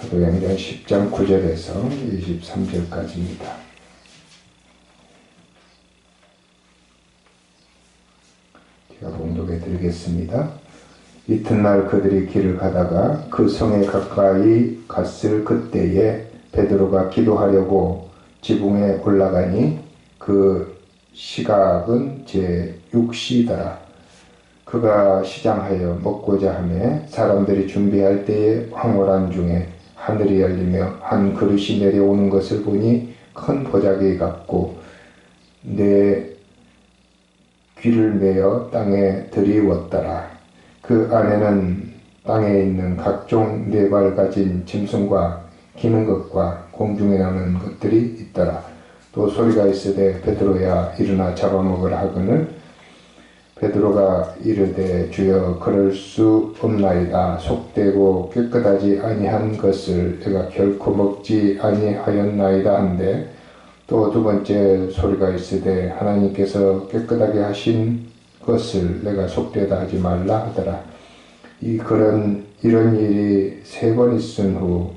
사도행전 10장 9절에서 23절까지입니다. 제가 봉독해 드리겠습니다. 이튿날 그들이 길을 가다가 그 성에 가까이 갔을 그때에 베드로가 기도하려고 지붕에 올라가니 그 시각은 제6시더라. 그가 시장하여 먹고자 하며 사람들이 준비할 때에 황홀한 중에 하늘이 열리며 한 그릇이 내려오는 것을 보니 큰 보자기 같고 내 귀를 메어 땅에 들이웠더라. 그 안에는 땅에 있는 각종 네 발 가진 짐승과 기는 것과 공중에 나는 것들이 있더라. 또 소리가 있으되 베드로야 일어나 잡아먹으라 하거늘 베드로가 이르되 주여 그럴 수 없나이다. 속되고 깨끗하지 아니한 것을 내가 결코 먹지 아니하였나이다 한데 또 두 번째 소리가 있으되 하나님께서 깨끗하게 하신 것을 내가 속되다 하지 말라 하더라. 이런 일이 3번 있은 후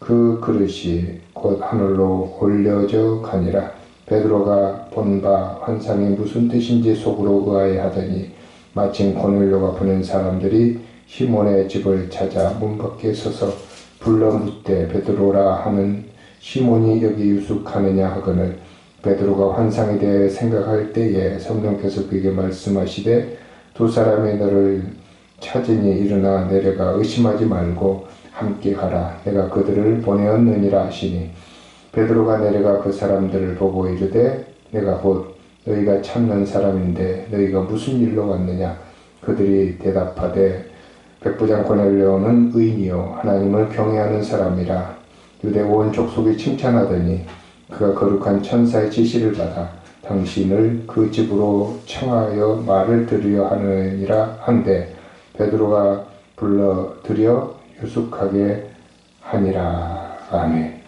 그 그릇이 곧 하늘로 올려져 가니라. 베드로가 본 바 환상이 무슨 뜻인지 속으로 의아해하더니 마침 고넬료가 보낸 사람들이 시몬의 집을 찾아 문 밖에 서서 불러 묻되 베드로라 하는 시몬이 여기 유숙하느냐 하거늘 베드로가 환상에 대해 생각할 때에 성령께서 그에게 말씀하시되 두 사람이 너를 찾으니 일어나 내려가 의심하지 말고 함께 가라. 내가 그들을 보내었느니라 하시니 베드로가 내려가 그 사람들을 보고 이르되 내가 곧 너희가 찾는 사람인데 너희가 무슨 일로 왔느냐. 그들이 대답하되 백부장 고넬료는 의인이요 하나님을 경외하는 사람이라. 유대 온 족속이 칭찬하더니 그가 거룩한 천사의 지시를 받아 당신을 그 집으로 청하여 말을 들으려 하느니라 한데 베드로가 불러들여 유숙하게 하니라. 아멘.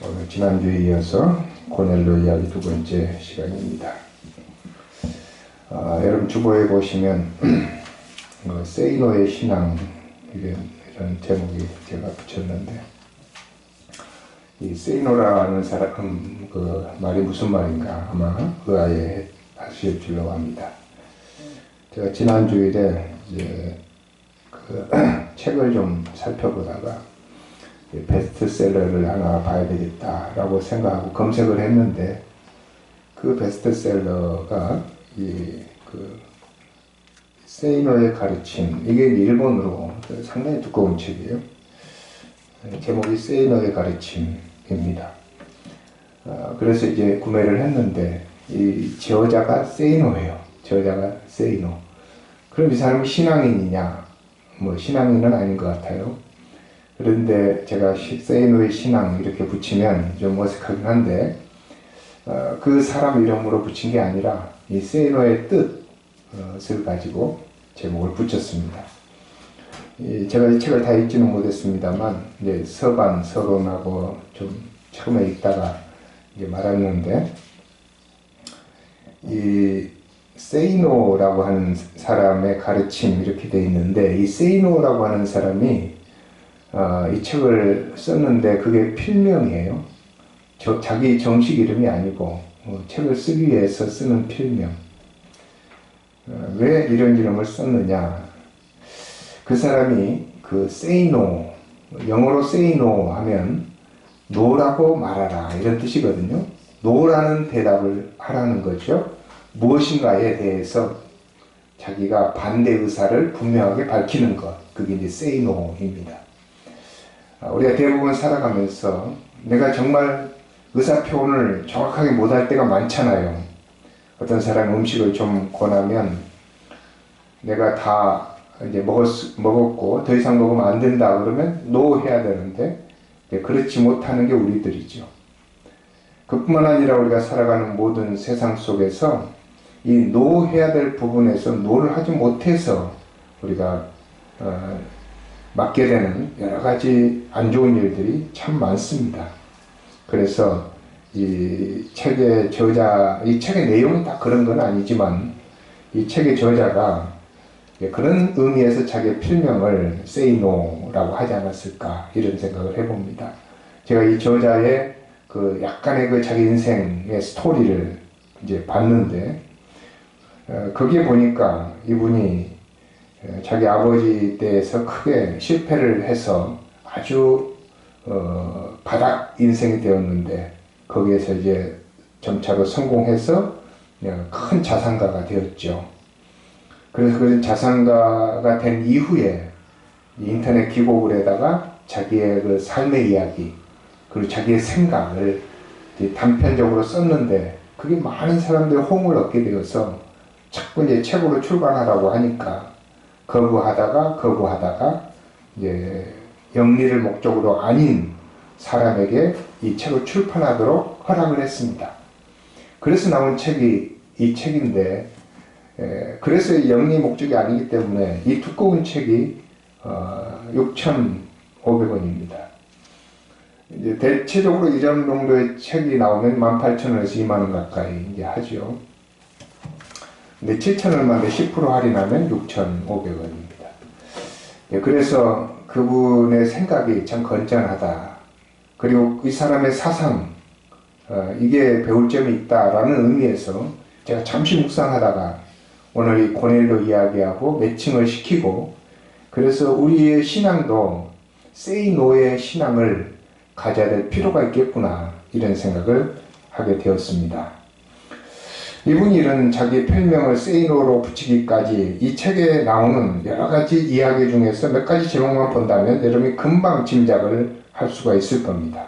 오늘 지난주에 이어서 고넬료 이야기 두 번째 시간입니다. 여러분 주보에 보시면 세이노의 신앙 이런 제목이 제가 붙였는데 이 세이노라는 사람 그 말이 무슨 말인가 아마 의아해 하실 줄로 압니다. 제가 지난 주일에 이제 그 책을 좀 살펴보다가 베스트셀러를 하나 봐야 되겠다라고 생각하고 검색을 했는데 그 베스트셀러가 그 세이노의 가르침 이게 일본어로 상당히 두꺼운 책이에요. 제목이 세이노의 가르침입니다. 그래서 이제 구매를 했는데 이 저자가 세이노예요. 저자가 세이노. 그럼 이 사람이 신앙인이냐? 뭐 신앙인은 아닌 것 같아요. 그런데 제가 세이노의 신앙 이렇게 붙이면 좀 어색하긴 한데 그 사람 이름으로 붙인 게 아니라 이 세이노의 뜻을 가지고 제목을 붙였습니다. 제가 이 책을 다 읽지는 못했습니다만 이제 서론하고 좀 처음에 읽다가 이제 말았는데 이 세이노라고 하는 사람의 가르침 이렇게 돼 있는데 이 세이노라고 하는 사람이 이 책을 썼는데 그게 필명이에요. 자기 정식 이름이 아니고 책을 쓰기 위해서 쓰는 필명. 왜 이런 이름을 썼느냐? 그 사람이 그 say no, 영어로 say no 하면 no라고 말하라 이런 뜻이거든요. no라는 대답을 하라는 거죠. 무엇인가에 대해서 자기가 반대 의사를 분명하게 밝히는 것. 그게 이제 say no입니다. 우리가 대부분 살아가면서 내가 정말 의사표현을 정확하게 못할 때가 많잖아요. 어떤 사람이 음식을 좀 권하면 내가 다 이제 먹었고 더 이상 먹으면 안 된다 그러면 노 해야 되는데 그렇지 못하는 게 우리들이죠. 그뿐만 아니라 우리가 살아가는 모든 세상 속에서 이 노 해야 될 부분에서 노를 하지 못해서 우리가 맡게 되는 여러 가지 안 좋은 일들이 참 많습니다. 그래서 이 책의 저자, 이 책의 내용이 다 그런 건 아니지만 이 책의 저자가 그런 의미에서 자기의 필명을 Say No라고 하지 않았을까 이런 생각을 해봅니다. 제가 이 저자의 그 약간의 그 자기 인생의 스토리를 이제 봤는데 거기에 보니까 이분이 자기 아버지 때에서 크게 실패를 해서 아주 바닥 인생이 되었는데 거기에서 이제 점차로 성공해서 큰 자산가가 되었죠. 그래서 그런 자산가가 된 이후에 인터넷 기고글에다가 자기의 그 삶의 이야기 그리고 자기의 생각을 단편적으로 썼는데 그게 많은 사람들의 호응을 얻게 되어서 자꾸 이제 책으로 출간하라고 하니까 거부하다가 이제 영리를 목적으로 아닌 사람에게 이 책을 출판하도록 허락을 했습니다. 그래서 나온 책이 이 책인데 그래서 영리 목적이 아니기 때문에 이 두꺼운 책이 6,500원입니다. 이제 대체적으로 이 정도의 책이 나오면 18,000원에서 20,000원 가까이 이제 하죠. 근데 7,000원만에 10% 할인하면 6,500원입니다. 그래서 그분의 생각이 참 건전하다. 그리고 이 사람의 사상, 이게 배울 점이 있다라는 의미에서 제가 잠시 묵상하다가 오늘 이 고넬료 이야기하고 매칭을 시키고 그래서 우리의 신앙도 Say No의 신앙을 가져야 될 필요가 있겠구나 이런 생각을 하게 되었습니다. 이분이 이런 자기 별명을 Say No로 붙이기까지 이 책에 나오는 여러 가지 이야기 중에서 몇 가지 제목만 본다면 여러분이 금방 짐작을 할 수가 있을 겁니다.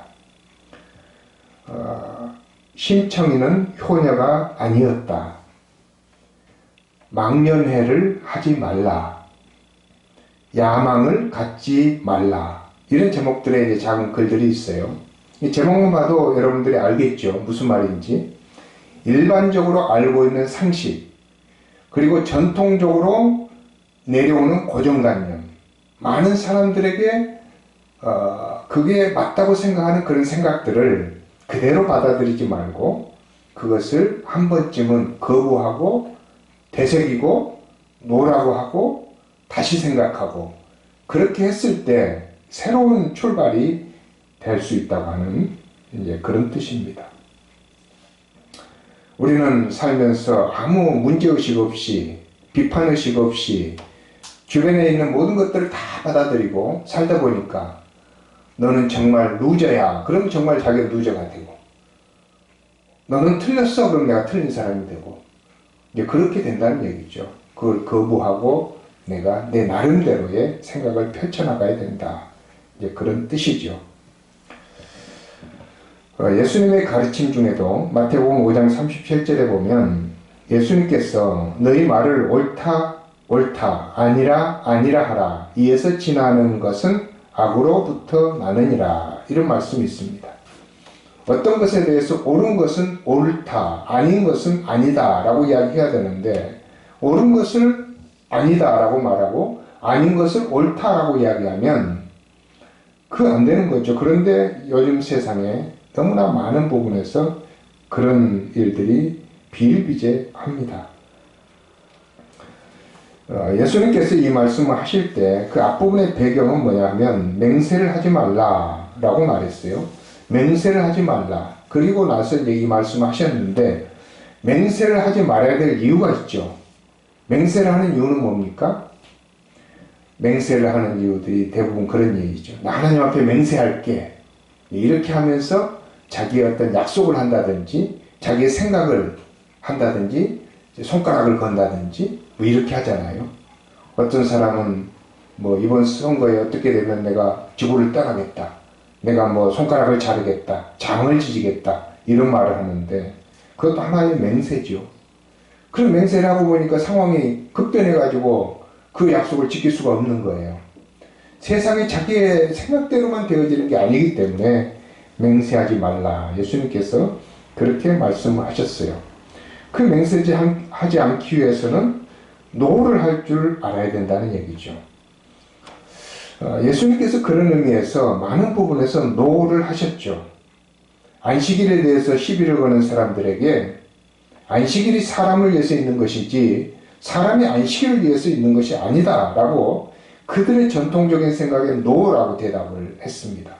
심청이는 효녀가 아니었다. 망년회를 하지 말라. 야망을 갖지 말라. 이런 제목들의 이제 작은 글들이 있어요. 이 제목만 봐도 여러분들이 알겠죠. 무슨 말인지. 일반적으로 알고 있는 상식, 그리고 전통적으로 내려오는 고정관념, 많은 사람들에게 그게 맞다고 생각하는 그런 생각들을 그대로 받아들이지 말고 그것을 한 번쯤은 거부하고 되새기고 노라고 하고 다시 생각하고 그렇게 했을 때 새로운 출발이 될 수 있다고 하는 이제 그런 뜻입니다. 우리는 살면서 아무 문제의식 없이 비판의식 없이 주변에 있는 모든 것들을 다 받아들이고 살다 보니까 너는 정말 루저야. 그러면 정말 자기가 루저가 되고 너는 틀렸어. 그럼 내가 틀린 사람이 되고 이제 그렇게 된다는 얘기죠. 그걸 거부하고 내가 내 나름대로의 생각을 펼쳐나가야 된다. 이제 그런 뜻이죠. 예수님의 가르침 중에도 마태복음 5장 37절에 보면 예수님께서 너희 말을 옳다 아니라 하라. 이에서 지나는 것은 악으로부터 나느니라. 이런 말씀이 있습니다. 어떤 것에 대해서 옳은 것은 옳다, 아닌 것은 아니다 라고 이야기해야 되는데 옳은 것을 아니다 라고 말하고 아닌 것을 옳다 라고 이야기하면 그거 안 되는 거죠. 그런데 요즘 세상에 너무나 많은 부분에서 그런 일들이 비일비재합니다. 예수님께서 이 말씀을 하실 때 그 앞부분의 배경은 뭐냐면 맹세를 하지 말라라고 말했어요. 맹세를 하지 말라. 그리고 나서 이제 이 말씀을 하셨는데 맹세를 하지 말아야 될 이유가 있죠. 맹세를 하는 이유는 뭡니까? 맹세를 하는 이유들이 대부분 그런 얘기죠. 나 하나님 앞에 맹세할게. 이렇게 하면서 자기의 어떤 약속을 한다든지 자기의 생각을 한다든지 손가락을 건다든지 뭐 이렇게 하잖아요. 어떤 사람은 뭐 이번 선거에 어떻게 되면 내가 지구를 떠나겠다. 내가 뭐 손가락을 자르겠다. 장을 지지겠다. 이런 말을 하는데 그것도 하나의 맹세죠. 그런 맹세를 하고 보니까 상황이 급변해가지고 그 약속을 지킬 수가 없는 거예요. 세상이 자기의 생각대로만 되어지는 게 아니기 때문에 맹세하지 말라. 예수님께서 그렇게 말씀을 하셨어요. 그 맹세하지 않기 위해서는 노를 할 줄 알아야 된다는 얘기죠. 예수님께서 그런 의미에서 많은 부분에서 노를 하셨죠. 안식일에 대해서 시비를 거는 사람들에게 안식일이 사람을 위해서 있는 것이지 사람이 안식을 위해서 있는 것이 아니다라고 그들의 전통적인 생각에 노라고 대답을 했습니다.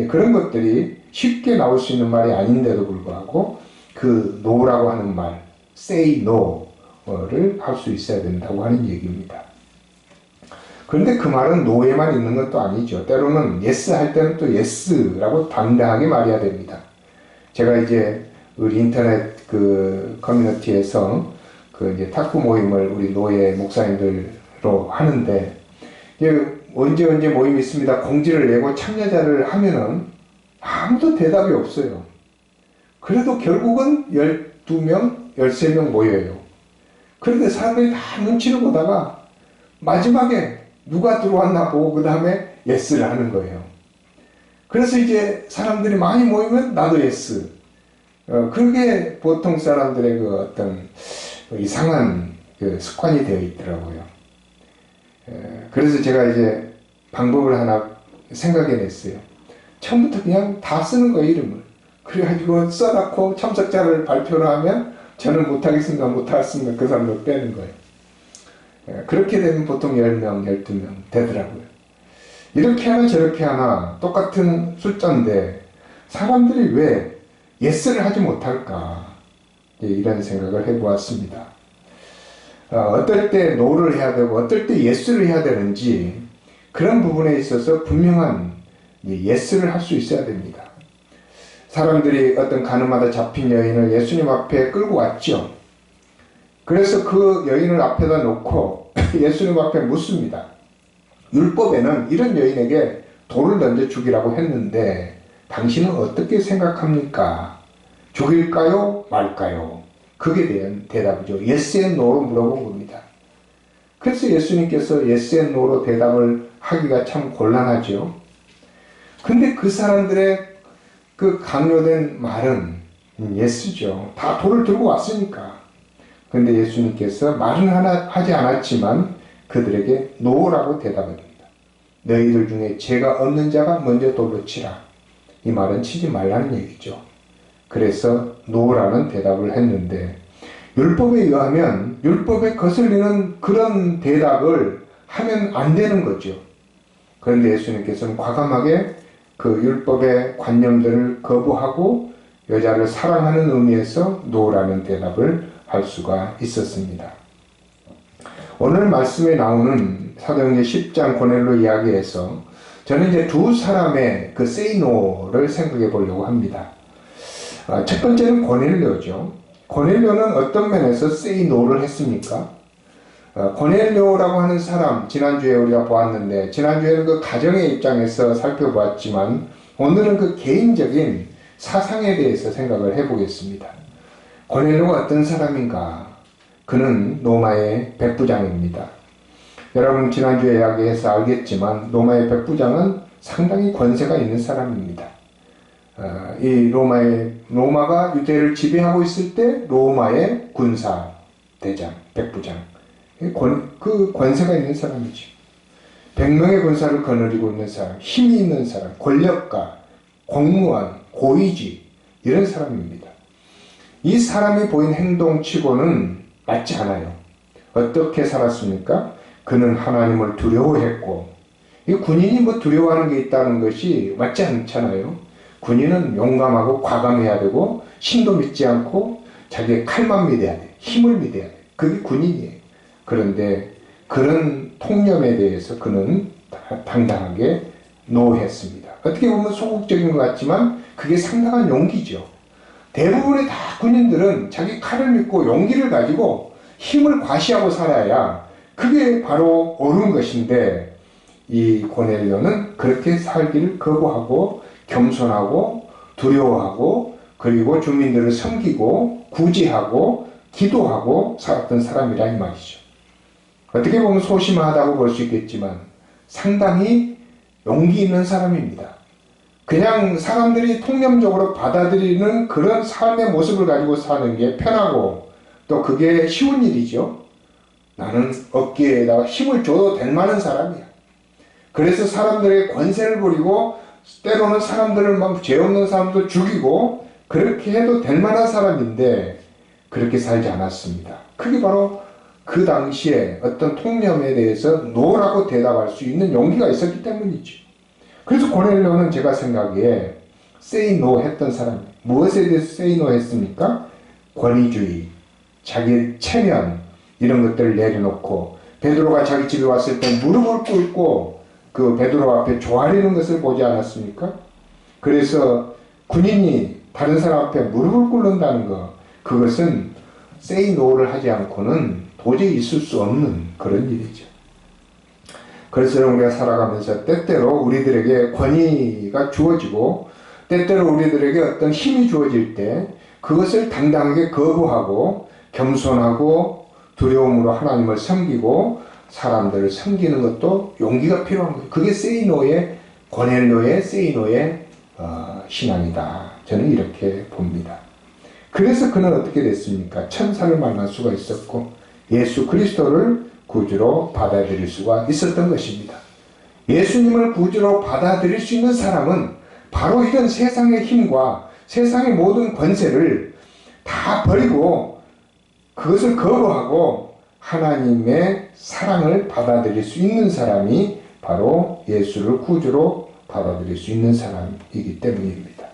그런 것들이 쉽게 나올 수 있는 말이 아닌데도 불구하고 그 노라고 하는 말, say no를 할 수 있어야 된다고 하는 얘기입니다. 그런데 그 말은 노에만 있는 것도 아니죠. 때로는 yes 할 때는 또 yes라고 당당하게 말해야 됩니다. 제가 이제 우리 인터넷 그 커뮤니티에서 그 이제 탁구 모임을 우리 노예 목사님들로 하는데, 언제 모임이 있습니다. 공지를 내고 참여자를 하면은 아무도 대답이 없어요. 그래도 결국은 12명, 13명 모여요. 그런데 사람들이 다 눈치를 보다가 마지막에 누가 들어왔나 보고 그 다음에 예스를 하는 거예요. 그래서 이제 사람들이 많이 모이면 나도 예스. 그게 보통 사람들의 그 어떤 이상한 그 습관이 되어 있더라고요. 그래서 제가 이제 방법을 하나 생각해냈어요. 처음부터 그냥 다 쓰는 거예요, 이름을. 그래가지고 써놓고 참석자를 발표를 하면 저는 못하겠습니다, 못하겠습니다. 그 사람을 빼는 거예요. 그렇게 되면 보통 10명, 12명 되더라고요. 이렇게 하나 저렇게 하나 똑같은 숫자인데 사람들이 왜 예스를 하지 못할까? 이런 생각을 해보았습니다. 어떨 때 노를 해야 되고 어떨 때 예스를 해야 되는지 그런 부분에 있어서 분명한 예스를 할 수 있어야 됩니다. 사람들이 어떤 가늠하다 잡힌 여인을 예수님 앞에 끌고 왔죠. 그래서 그 여인을 앞에다 놓고 예수님 앞에 묻습니다. 율법에는 이런 여인에게 돌을 던져 죽이라고 했는데 당신은 어떻게 생각합니까? 죽일까요? 말까요? 그게 대한 대답이죠. yes and no로 물어본 겁니다. 그래서 예수님께서 yes and no로 대답을 하기가 참 곤란하죠. 근데 그 사람들의 그 강요된 말은 yes죠. 다 돌을 들고 왔으니까. 근데 예수님께서 말은 하나 하지 않았지만 그들에게 no라고 대답합니다. 너희들 중에 죄가 없는 자가 먼저 돌로 치라. 이 말은 치지 말라는 얘기죠. 그래서 no라는 대답을 했는데 율법에 의하면 율법에 거슬리는 그런 대답을 하면 안 되는 거죠. 그런데 예수님께서는 과감하게 그 율법의 관념들을 거부하고 여자를 사랑하는 의미에서 no라는 대답을 할 수가 있었습니다. 오늘 말씀에 나오는 사도행전 10장 고넬료 이야기에서 저는 이제 두 사람의 그 say no를 생각해 보려고 합니다. 첫 번째는 고넬료죠. 고넬료는 어떤 면에서 say no를 했습니까? 고넬료라고 하는 사람, 지난주에 우리가 보았는데, 지난주에는 그 가정의 입장에서 살펴보았지만, 오늘은 그 개인적인 사상에 대해서 생각을 해보겠습니다. 고넬료가 어떤 사람인가? 그는 로마의 백부장입니다. 여러분 지난주에 이야기해서 알겠지만, 로마의 백부장은 상당히 권세가 있는 사람입니다. 이 로마가 유대를 지배하고 있을 때 로마의 군사 대장, 백부장, 그 권세가 있는 사람이죠. 100명의 군사를 거느리고 있는 사람, 힘이 있는 사람, 권력가, 공무원, 고위직 이런 사람입니다. 이 사람이 보인 행동치고는 맞지 않아요. 어떻게 살았습니까? 그는 하나님을 두려워했고, 이 군인이 뭐 두려워하는 게 있다는 것이 맞지 않잖아요. 군인은 용감하고 과감해야 되고 신도 믿지 않고 자기의 칼만 믿어야 돼. 힘을 믿어야 돼. 그게 군인이에요. 그런데 그런 통념에 대해서 그는 당당하게 노했습니다. 어떻게 보면 소극적인 것 같지만 그게 상당한 용기죠. 대부분의 다 군인들은 자기 칼을 믿고 용기를 가지고 힘을 과시하고 살아야 그게 바로 옳은 것인데 이 고넬료는 그렇게 살기를 거부하고 겸손하고 두려워하고 그리고 주민들을 섬기고 구제하고 기도하고 살았던 사람이라 이 말이죠. 어떻게 보면 소심하다고 볼 수 있겠지만 상당히 용기 있는 사람입니다. 그냥 사람들이 통념적으로 받아들이는 그런 삶의 모습을 가지고 사는 게 편하고 또 그게 쉬운 일이죠. 나는 어깨에다가 힘을 줘도 될 만한 사람이야. 그래서 사람들의 권세를 부리고 때로는 사람들을 막 죄 없는 사람도 죽이고 그렇게 해도 될 만한 사람인데 그렇게 살지 않았습니다. 그게 바로 그 당시에 어떤 통념에 대해서 노라고 대답할 수 있는 용기가 있었기 때문이죠. 그래서 고넬료는 제가 생각에 say no 했던 사람. 무엇에 대해서 say no 했습니까? 권위주의, 자기 체면 이런 것들을 내려놓고 베드로가 자기 집에 왔을 때 무릎을 꿇고 그 베드로 앞에 조아리는 것을 보지 않았습니까? 그래서 군인이 다른 사람 앞에 무릎을 꿇는다는 것, 그것은 say no를 하지 않고는 도저히 있을 수 없는 그런 일이죠. 그래서 우리가 살아가면서 때때로 우리들에게 권위가 주어지고 때때로 우리들에게 어떤 힘이 주어질 때 그것을 당당하게 거부하고 겸손하고 두려움으로 하나님을 섬기고 사람들을 섬기는 것도 용기가 필요한 거예요. 그게 세이노의 고넬료의 세이노의 신앙이다. 저는 이렇게 봅니다. 그래서 그는 어떻게 됐습니까? 천사를 만날 수가 있었고 예수 그리스도를 구주로 받아들일 수가 있었던 것입니다. 예수님을 구주로 받아들일 수 있는 사람은 바로 이런 세상의 힘과 세상의 모든 권세를 다 버리고 그것을 거부하고 하나님의 사랑을 받아들일 수 있는 사람이 바로 예수를 구주로 받아들일 수 있는 사람이기 때문입니다.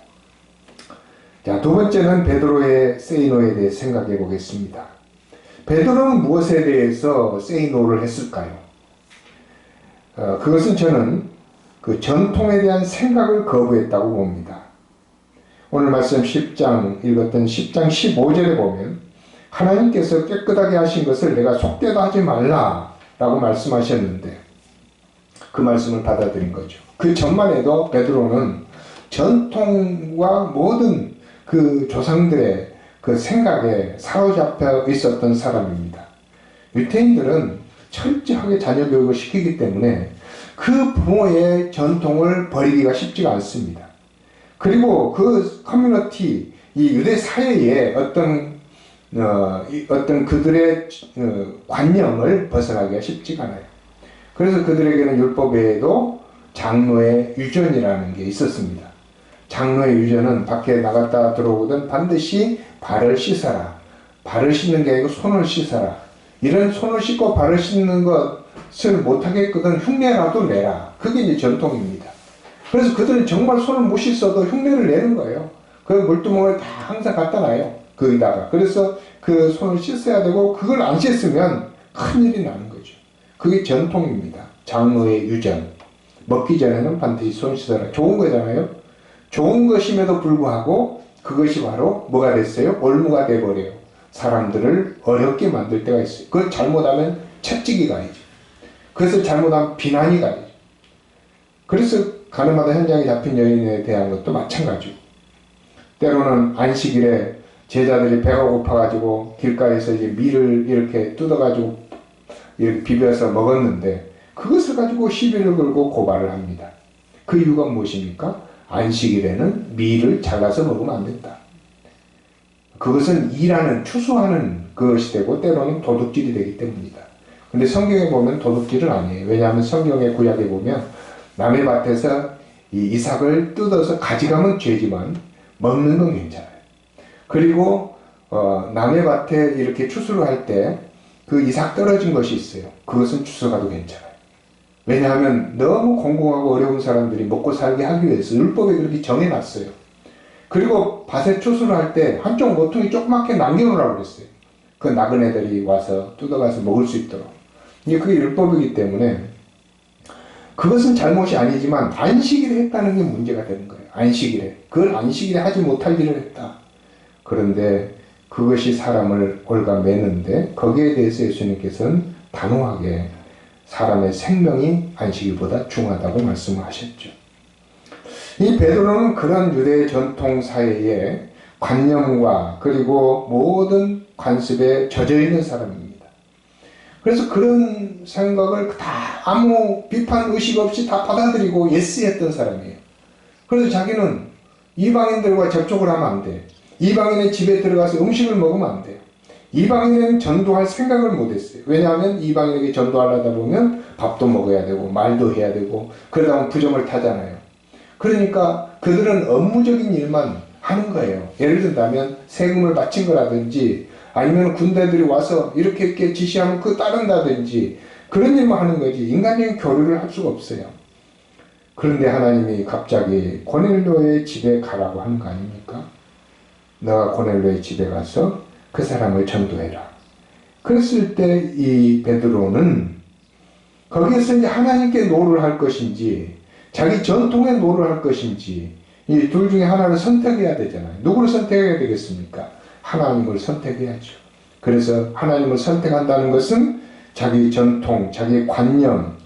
자, 두 번째는 베드로의 세이노에 대해 생각해 보겠습니다. 베드로는 무엇에 대해서 세이노를 했을까요? 그것은 저는 그 전통에 대한 생각을 거부했다고 봅니다. 오늘 말씀 10장 읽었던 10장 15절에 보면 하나님께서 깨끗하게 하신 것을 내가 속되도 하지 말라라고 말씀하셨는데 그 말씀을 받아들인 거죠. 그 전만 해도 베드로는 전통과 모든 그 조상들의 그 생각에 사로잡혀 있었던 사람입니다. 유대인들은 철저하게 자녀 교육을 시키기 때문에 그 부모의 전통을 버리기가 쉽지가 않습니다. 그리고 그 커뮤니티, 이 유대 사회에 어떤 그들의 관념을 벗어나기가 쉽지가 않아요. 그래서 그들에게는 율법 외에도 장로의 유전이라는 게 있었습니다. 장로의 유전은 밖에 나갔다 들어오든 반드시 발을 씻어라. 발을 씻는 게 아니고 손을 씻어라. 이런 손을 씻고 발을 씻는 것을 못하겠거든 흉내라도 내라. 그게 이제 전통입니다. 그래서 그들은 정말 손을 못 씻어도 흉내를 내는 거예요. 그 물두멍을 다 항상 갖다 놔요. 거기다가. 그래서 그 손을 씻어야 되고 그걸 안 씻으면 큰일이 나는 거죠. 그게 전통입니다. 장로의 유전. 먹기 전에는 반드시 손 씻어라. 좋은 거잖아요. 좋은 것임에도 불구하고 그것이 바로 뭐가 됐어요? 올무가 돼버려요. 사람들을 어렵게 만들 때가 있어요. 그걸 잘못하면 채찍이 가야죠. 그래서 잘못하면 비난이 가야죠. 그래서 가늠하다 현장에 잡힌 여인에 대한 것도 마찬가지고 때로는 안식일에 제자들이 배가 고파가지고 길가에서 이제 밀을 이렇게 뜯어가지고 이렇게 비벼서 먹었는데 그것을 가지고 시비를 걸고 고발을 합니다. 그 이유가 무엇입니까? 안식일에는 밀을 잘라서 먹으면 안 된다. 그것은 일하는, 추수하는 것이 되고 때로는 도둑질이 되기 때문이다. 근데 성경에 보면 도둑질은 아니에요. 왜냐하면 성경의 구약에 보면 남의 밭에서 이 이삭을 뜯어서 가져가면 죄지만 먹는 건 괜찮아요. 그리고 남의 밭에 이렇게 추수를 할 때 그 이삭 떨어진 것이 있어요. 그것은 추수가도 괜찮아요. 왜냐하면 너무 공공하고 어려운 사람들이 먹고 살게 하기 위해서 율법에 그렇게 정해놨어요. 그리고 밭에 추수를 할 때 한쪽 모퉁이 조그맣게 남겨놓으라고 그랬어요. 그 나그네들이 와서 뜯어가서 먹을 수 있도록. 이게 그게 율법이기 때문에 그것은 잘못이 아니지만 안식일에 했다는 게 문제가 되는 거예요. 안식일에. 그걸 안식일에 하지 못할 일을 했다. 그런데 그것이 사람을 올가매는데 거기에 대해서 예수님께서는 단호하게 사람의 생명이 안식일보다 중하다고 말씀하셨죠. 이 베드로는 그런 유대 전통 사회의 관념과 그리고 모든 관습에 젖어 있는 사람입니다. 그래서 그런 생각을 다 아무 비판 의식 없이 다 받아들이고 예스했던 사람이에요. 그래서 자기는 이방인들과 접촉을 하면 안 돼. 이방인의 집에 들어가서 음식을 먹으면 안 돼요. 이방인에는 전도할 생각을 못했어요. 왜냐하면 이방인에게 전도하려다 보면 밥도 먹어야 되고 말도 해야 되고 그러다 보면 부정을 타잖아요. 그러니까 그들은 업무적인 일만 하는 거예요. 예를 든다면 세금을 바친 거라든지 아니면 군대들이 와서 이렇게 지시하면 그거 따른다든지 그런 일만 하는 거지 인간적인 교류를 할 수가 없어요. 그런데 하나님이 갑자기 고넬료의 집에 가라고 하는 거 아닙니까? 너가 고넬료의 집에 가서 그 사람을 전도해라. 그랬을 때 이 베드로는 거기에서 이제 하나님께 노를 할 것인지 자기 전통에 노를 할 것인지 이 둘 중에 하나를 선택해야 되잖아요. 누구를 선택해야 되겠습니까? 하나님을 선택해야죠. 그래서 하나님을 선택한다는 것은 자기 전통, 자기 관념,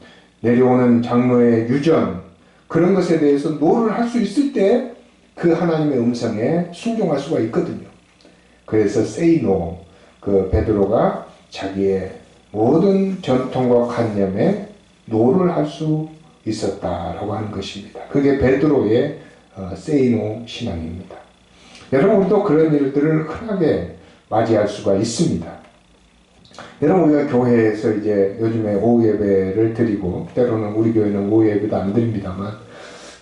내려오는 장로의 유전 그런 것에 대해서 노를 할 수 있을 때 그 하나님의 음성에 순종할 수가 있거든요. 그래서 say no. 그 베드로가 자기의 모든 전통과 관념에 노를 할 수 있었다라고 하는 것입니다. 그게 베드로의 say no 신앙입니다. 여러분 우리도 그런 일들을 흔하게 맞이할 수가 있습니다. 여러분 우리가 교회에서 이제 요즘에 오후 예배를 드리고 때로는 우리 교회는 오후 예배도 안 드립니다만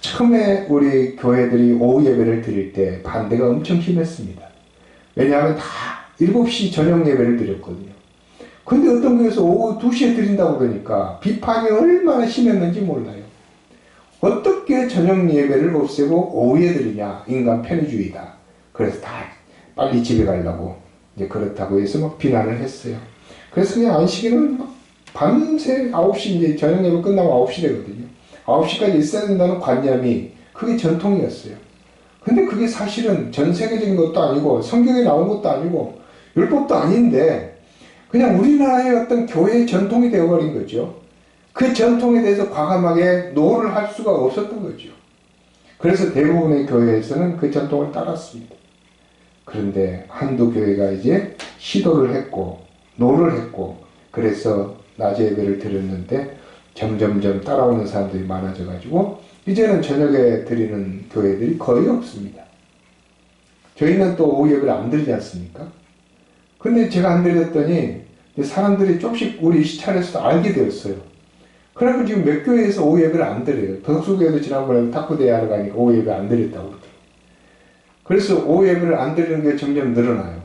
처음에 우리 교회들이 오후 예배를 드릴 때 반대가 엄청 심했습니다. 왜냐하면 다 7시 저녁 예배를 드렸거든요. 근데 어떤 교회에서 오후 2시에 드린다고 그러니까 비판이 얼마나 심했는지 몰라요. 어떻게 저녁 예배를 없애고 오후에 드리냐? 인간 편의주의다. 그래서 다 빨리 집에 가려고 이제 그렇다고 해서 막 비난을 했어요. 그래서 그냥 안식일은 막 밤새 9시 이제 저녁 예배 끝나고 9시 되거든요. 9시까지 있어야 된다는 관념이 그게 전통이었어요. 근데 그게 사실은 전 세계적인 것도 아니고 성경에 나온 것도 아니고 율법도 아닌데 그냥 우리나라의 어떤 교회의 전통이 되어버린 거죠. 그 전통에 대해서 과감하게 노를 할 수가 없었던 거죠. 그래서 대부분의 교회에서는 그 전통을 따랐습니다. 그런데 한두 교회가 이제 시도를 했고 노를 했고 그래서 낮에 예배를 드렸는데 점점점 따라오는 사람들이 많아져 가지고 이제는 저녁에 드리는 교회들이 거의 없습니다. 저희는 또 오후 예배를 안 드리지 않습니까? 근데 제가 안 드렸더니 사람들이 조금씩 우리 시찰에서도 알게 되었어요. 그래서 지금 몇 교회에서 오후 예배를 안 드려요. 덕수교회도 지난번에 탁구대회 하러 가니까 오후 예배 안 드렸다고 그러더라고요. 그래서 오후 예배를 안 드리는 게 점점 늘어나요.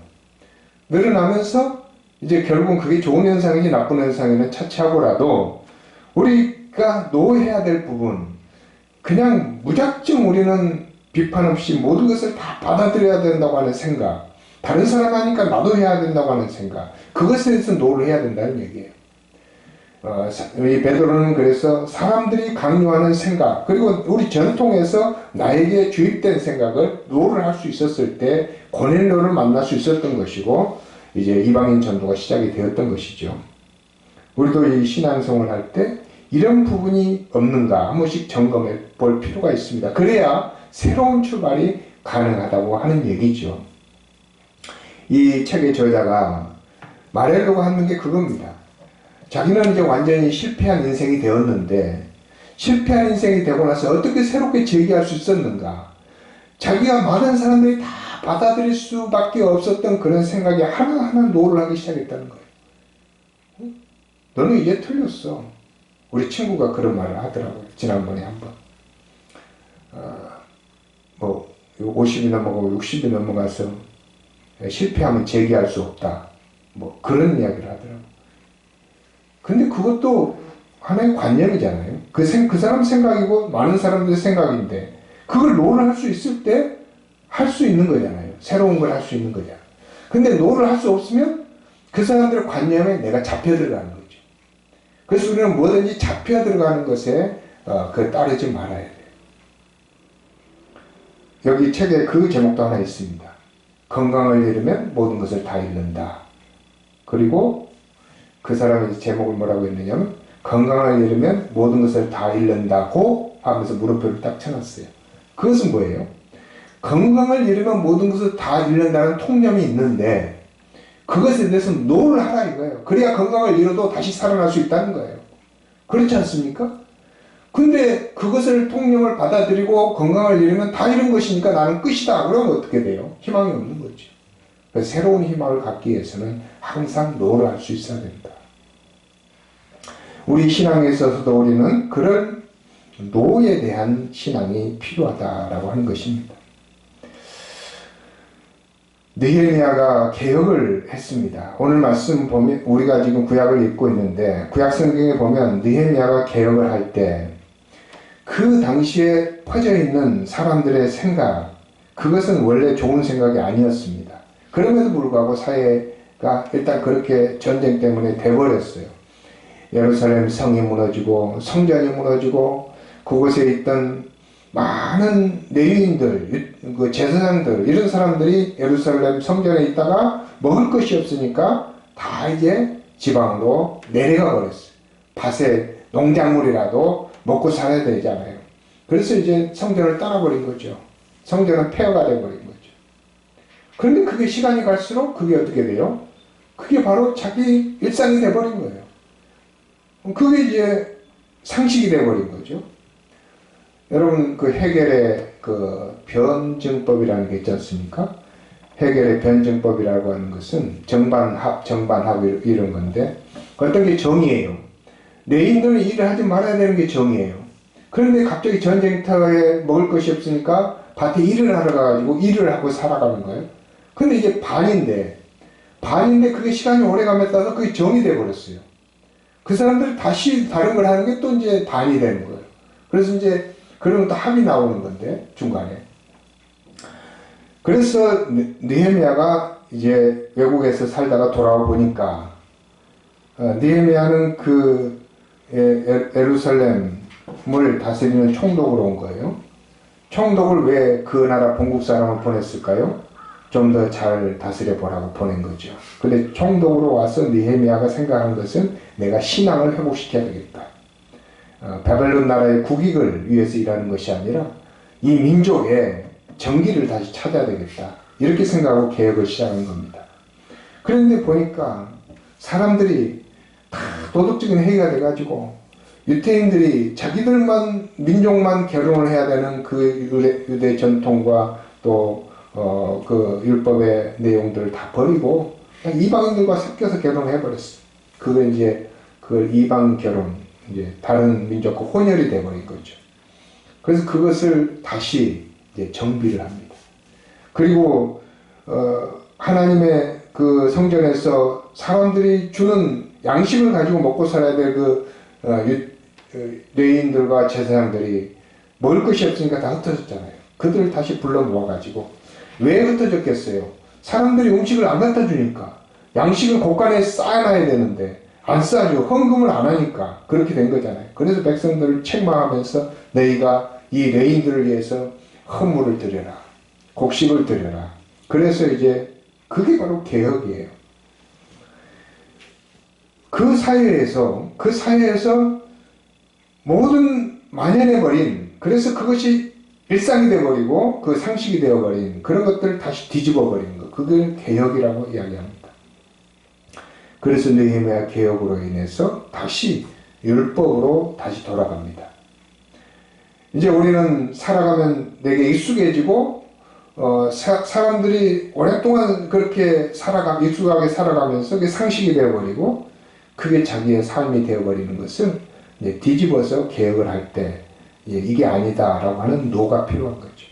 늘어나면서 이제 결국은 그게 좋은 현상인지 나쁜 현상이는 차치하고라도 우리가 노해야 될 부분, 그냥 무작정 우리는 비판 없이 모든 것을 다 받아들여야 된다고 하는 생각, 다른 사람 하니까 나도 해야 된다고 하는 생각, 그것에 대해서 노를 해야 된다는 얘기예요. 이 베드로는 그래서 사람들이 강요하는 생각, 그리고 우리 전통에서 나에게 주입된 생각을 노를 할 수 있었을 때 고넬료를 만날 수 있었던 것이고 이제 이방인 전도가 시작이 되었던 것이죠. 우리도 이 신앙생활을 할 때 이런 부분이 없는가 한 번씩 점검해 볼 필요가 있습니다. 그래야 새로운 출발이 가능하다고 하는 얘기죠. 이 책의 저자가 말하려고 하는 게 그겁니다. 자기는 이제 완전히 실패한 인생이 되었는데 실패한 인생이 되고 나서 어떻게 새롭게 재기할 수 있었는가. 자기가 많은 사람들이 다 받아들일 수밖에 없었던 그런 생각이 하나하나 노를 하기 시작했다는 거예요. 너는 이제 틀렸어. 우리 친구가 그런 말을 하더라고요. 지난번에 한번. 50이 넘어가고 60이 넘어가서 실패하면 재기할 수 없다. 뭐 그런 이야기를 하더라고요. 근데 그것도 하나의 관념이잖아요. 그 사람 생각이고 많은 사람들의 생각인데 그걸 노를 할 수 있을 때 할 수 있는 거잖아요. 새로운 걸 할 수 있는 거잖아요. 근데 노를 할 수 없으면 그 사람들의 관념에 내가 잡혀 들어가는 거죠. 그래서 우리는 뭐든지 잡혀 들어가는 것에 따르지 말아야 돼요. 여기 책에 그 제목도 하나 있습니다. 건강을 잃으면 모든 것을 다 잃는다. 그리고 그 사람의 제목을 뭐라고 했느냐면 건강을 잃으면 모든 것을 다 잃는다고 하면서 물음표를 딱 쳐놨어요. 그것은 뭐예요? 건강을 잃으면 모든 것을 다 잃는다는 통념이 있는데 그것에 대해서 노를 하라 이거예요. 그래야 건강을 잃어도 다시 살아날 수 있다는 거예요. 그렇지 않습니까? 근데 그것을 통념을 받아들이고 건강을 잃으면 다 잃은 것이니까 나는 끝이다. 그러면 어떻게 돼요? 희망이 없는 거죠. 그래서 새로운 희망을 갖기 위해서는 항상 노를 할 수 있어야 된다. 우리 신앙에 있어서도 우리는 그런 노에 대한 신앙이 필요하다라고 하는 것입니다. 느헤미야가 개혁을 했습니다. 오늘 말씀 보면 우리가 지금 구약을 읽고 있는데 구약 성경에 보면 느헤미야가 개혁을 할 때 그 당시에 퍼져 있는 사람들의 생각, 그것은 원래 좋은 생각이 아니었습니다. 그럼에도 불구하고 사회가 일단 그렇게 전쟁 때문에 돼버렸어요. 예루살렘 성이 무너지고 성전이 무너지고 그곳에 있던 많은 레위인들, 그 제사장들, 이런 사람들이 예루살렘 성전에 있다가 먹을 것이 없으니까 다 이제 지방으로 내려가 버렸어요. 밭에 농작물이라도 먹고 살아야 되잖아요. 그래서 이제 성전을 떠나버린 거죠. 성전은 폐허가 돼버린 거죠. 그런데 그게 시간이 갈수록 그게 어떻게 돼요? 그게 바로 자기 일상이 돼버린 거예요. 그게 이제 상식이 돼버린 거죠. 여러분 그 해겔의 그 변증법이라는 게 있지 않습니까? 해겔의 변증법이라고 하는 것은 정반합 이런 건데 어떤 게 정의예요. 레인들은 일을 하지 말아야 되는 게 정의예요. 그런데 갑자기 전쟁터에 먹을 것이 없으니까 밭에 일을 하러 가가지고 일을 하고 살아가는 거예요. 근데 이제 반인데 그게 시간이 오래 감에 따라서 그게 정이 돼 버렸어요. 그 사람들이 다시 다른 걸 하는 게 또 이제 반이 되는 거예요. 그래서 이제 그런 것도 합이 나오는 건데 중간에. 그래서 느헤미야가 이제 외국에서 살다가 돌아와 보니까 느헤미야는 그 예루살렘을 다스리는 총독으로 온 거예요. 총독을 왜 그 나라 본국 사람을 보냈을까요? 좀 더 잘 다스려 보라고 보낸 거죠. 근데 총독으로 와서 느헤미야가 생각한 것은 내가 신앙을 회복시켜야 되겠다. 바벨론 나라의 국익을 위해서 일하는 것이 아니라 이 민족의 정기를 다시 찾아야 되겠다. 이렇게 생각하고 개혁을 시작한 겁니다. 그런데 보니까 사람들이 다 도덕적인 회의가 돼가지고 유대인들이 자기들만 민족만 결혼을 해야 되는 그 유대 전통과 또 그 율법의 내용들을 다 버리고 이방인들과 섞여서 결혼을 해버렸어. 그게 이제 그 이방 결혼, 이제 다른 민족과 혼혈이 돼버린 거죠. 그래서 그것을 다시 이제 정비를 합니다. 그리고 하나님의 그 성전에서 사람들이 주는 양식을 가지고 먹고 살아야 될 레위인들과 제사장들이 먹을 것이 없으니까 다 흩어졌잖아요. 그들을 다시 불러 모아가지고 왜 흩어졌겠어요? 사람들이 음식을 안 갖다 주니까 양식을 곳간에 쌓아놔야 되는데 안 쌓아주고 헌금을 안 하니까 그렇게 된 거잖아요. 그래서 백성들을 책망하면서 너희가 이 레인들을 위해서 헌물을 드려라. 곡식을 드려라. 그래서 이제 그게 바로 개혁이에요. 그 사회에서 모든 만연해버린, 그래서 그것이 일상이 되어버리고 그 상식이 되어버린 그런 것들을 다시 뒤집어버리는 것. 그걸 개혁이라고 이야기합니다. 그래서 느헤미야 개혁으로 인해서 다시 율법으로 다시 돌아갑니다. 이제 우리는 살아가면 내게 익숙해지고 사람들이 오랫동안 그렇게 익숙하게 살아가면서 그게 상식이 되어버리고 그게 자기의 삶이 되어버리는 것을 이제 뒤집어서 개혁을 할 때 이게 아니다라고 하는 노가 필요한 거죠.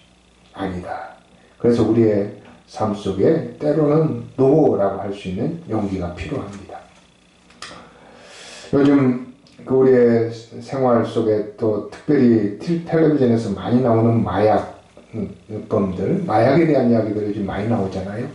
아니다. 그래서 우리의 삶 속에 때로는 노라고 할 수 있는 용기가 필요합니다. 요즘 그 우리의 생활 속에 또 특별히 텔레비전에서 많이 나오는 마약범들, 마약에 대한 이야기들이 좀 많이 나오잖아요.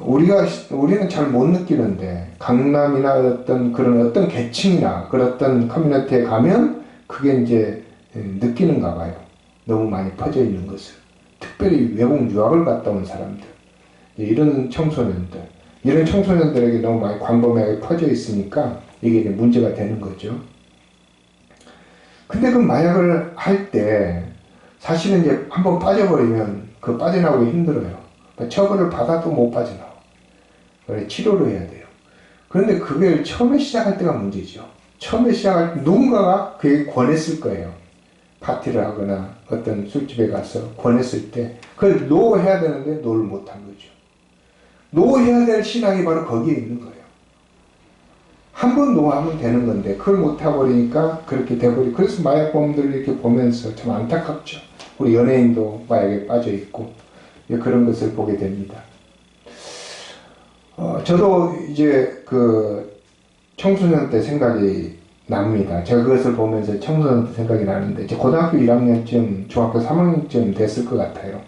우리는 잘 못 느끼는데 강남이나 어떤 계층이나 그런 어떤 커뮤니티에 가면 그게 이제 느끼는가 봐요. 너무 많이 퍼져 있는 것을. 특별히 외국 유학을 갔다 온 사람들, 이런 청소년들에게 너무 많이 광범위하게 퍼져 있으니까 이게 이제 문제가 되는 거죠. 근데 그 마약을 할 때 사실은 이제 한번 빠져버리면 그 빠져나오기 힘들어요. 처벌을 받아도 못 빠져나와. 그래 치료를 해야 돼요. 그런데 그게 처음에 시작할 때가 문제죠. 처음에 시작할 때 누군가가 그게 권했을 거예요. 파티를 하거나 어떤 술집에 가서 권했을 때 그걸 노 해야 되는데 노를 못한 거죠. 노 해야 될 신앙이 바로 거기에 있는 거예요. 한 번 노하면 되는 건데 그걸 못해버리니까 그렇게 돼버리고, 그래서 마약범들을 이렇게 보면서 참 안타깝죠. 우리 연예인도 마약에 빠져있고 그런 것을 보게 됩니다. 저도 이제 그 청소년 때 생각이 납니다. 제가 그것을 보면서 청소년 때 생각이 나는데, 이제 고등학교 1학년쯤, 중학교 3학년쯤 됐을 것 같아요.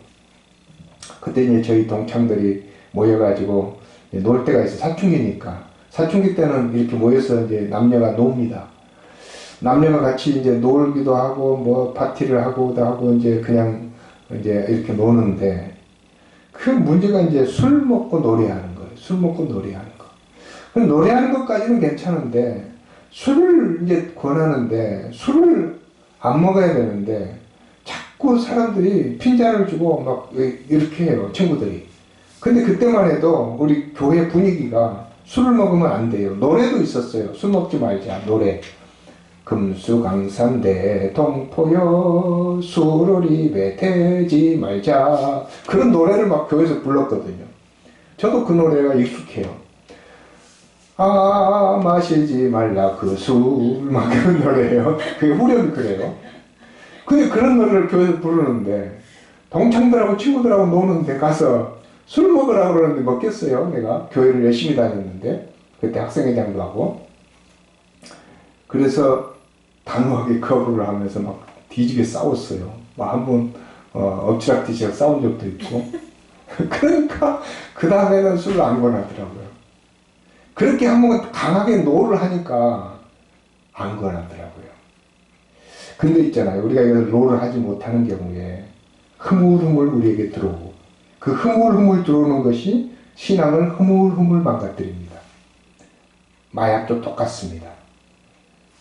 그때 이제 저희 동창들이 모여가지고 놀 때가 있어. 사춘기니까. 사춘기 때는 이렇게 모여서 이제 남녀가 놉니다. 남녀가 같이 이제 놀기도 하고, 뭐, 파티를 하고도 하고, 이제 그냥 이제 이렇게 노는데, 그 문제가 이제 술 먹고 노래하는 거예요. 술 먹고 노래하는 거. 그럼 노래하는 것까지는 괜찮은데, 술을 이제 권하는데, 술을 안 먹어야 되는데, 자꾸 사람들이 핀잔을 주고 막 이렇게 해요, 친구들이. 근데 그때만 해도 우리 교회 분위기가 술을 먹으면 안 돼요. 노래도 있었어요. 술 먹지 말자, 노래. 금수강산대 동포여 술을 입에 대지 말자. 그런 노래를 막 교회에서 불렀거든요. 저도 그 노래가 익숙해요. 아, 마시지 말라 그 술. 막 그런 노래예요. 그게 후렴이 그래요. 근데 그런 노래를 교회에서 부르는데, 동창들하고 친구들하고 노는데 가서 술 먹으라고 그러는데 먹겠어요, 내가? 교회를 열심히 다녔는데. 그때 학생회장도 하고. 그래서 단호하게 거부를 하면서 막 뒤지게 싸웠어요. 막 한번 엎치락뒤치락 싸운 적도 있고. 그러니까 그 다음에는 술을 안 권하더라고요. 그렇게 한번 강하게 노를 하니까 안 권하더라고요. 근데 있잖아요, 우리가 이걸 노를 하지 못하는 경우에 흐물흐물 우리에게 들어오고, 그 흐물흐물 들어오는 것이 신앙을 흐물흐물 망가뜨립니다. 마약도 똑같습니다.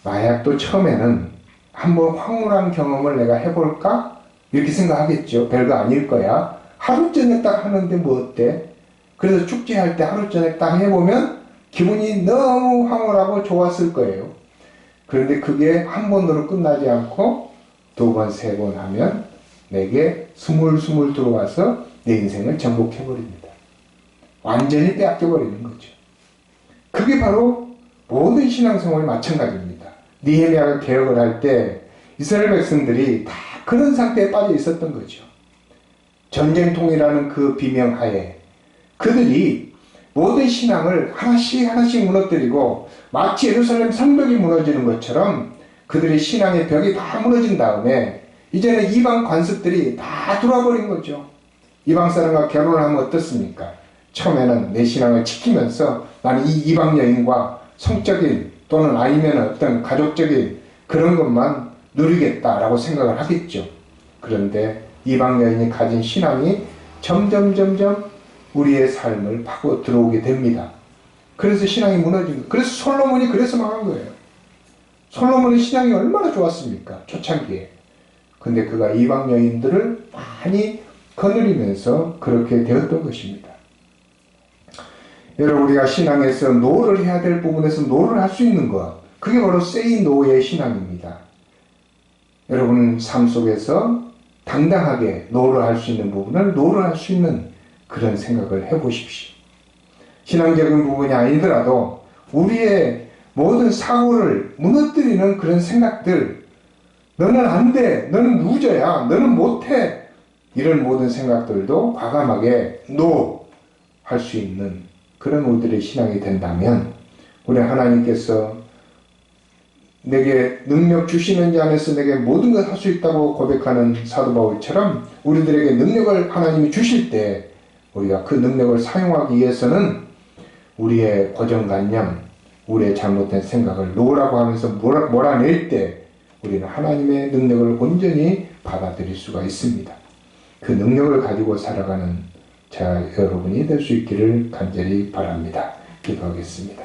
마약도 처음에는 한번 황홀한 경험을 내가 해볼까? 이렇게 생각하겠죠. 별거 아닐 거야. 하루 전에 딱 하는데 뭐 어때? 그래서 축제할 때 하루 전에 딱 해보면 기분이 너무 황홀하고 좋았을 거예요. 그런데 그게 한 번으로 끝나지 않고 두 번, 세 번 하면 내게 스물스물 들어와서 내 인생을 정복해버립니다. 완전히 빼앗겨버리는 거죠. 그게 바로 모든 신앙생활이 마찬가지입니다. 느헤미야가 개혁을 할 때 이스라엘 백성들이 다 그런 상태에 빠져 있었던 거죠. 전쟁통이라는 그 비명하에 그들이 모든 신앙을 하나씩 하나씩 무너뜨리고, 마치 예루살렘 성벽이 무너지는 것처럼 그들의 신앙의 벽이 다 무너진 다음에 이제는 이방 관습들이 다 들어와 버린 거죠. 이방 사람과 결혼을 하면 어떻습니까? 처음에는 내 신앙을 지키면서 나는 이 이방 여인과 성적인 또는 아니면 어떤 가족적인 그런 것만 누리겠다라고 생각을 하겠죠. 그런데 이방 여인이 가진 신앙이 점점 우리의 삶을 파고 들어오게 됩니다. 그래서 신앙이 무너지고, 그래서 솔로몬이 그래서 망한 거예요. 솔로몬의 신앙이 얼마나 좋았습니까? 초창기에. 근데 그가 이방 여인들을 많이 거느리면서 그렇게 되었던 것입니다. 여러분, 우리가 신앙에서 노를 해야 될 부분에서 노를 할 수 있는 것, 그게 바로 say no의 신앙입니다. 여러분 삶 속에서 당당하게 노를 할 수 있는 부분을 노를 할 수 있는 그런 생각을 해보십시오. 신앙적인 부분이 아니더라도 우리의 모든 사고를 무너뜨리는 그런 생각들, 너는 안 돼, 너는 루저야, 너는 못해, 이런 모든 생각들도 과감하게 노 할 수 있는 그런 우리들의 신앙이 된다면, 우리 하나님께서 내게 능력 주시는 자 안에서 내게 모든 걸 할 수 있다고 고백하는 사도 바울처럼 우리들에게 능력을 하나님이 주실 때 우리가 그 능력을 사용하기 위해서는 우리의 고정관념, 우리의 잘못된 생각을 노라고 하면서 몰아낼 때 우리는 하나님의 능력을 온전히 받아들일 수가 있습니다. 그 능력을 가지고 살아가는 자 여러분이 될 수 있기를 간절히 바랍니다. 기도하겠습니다.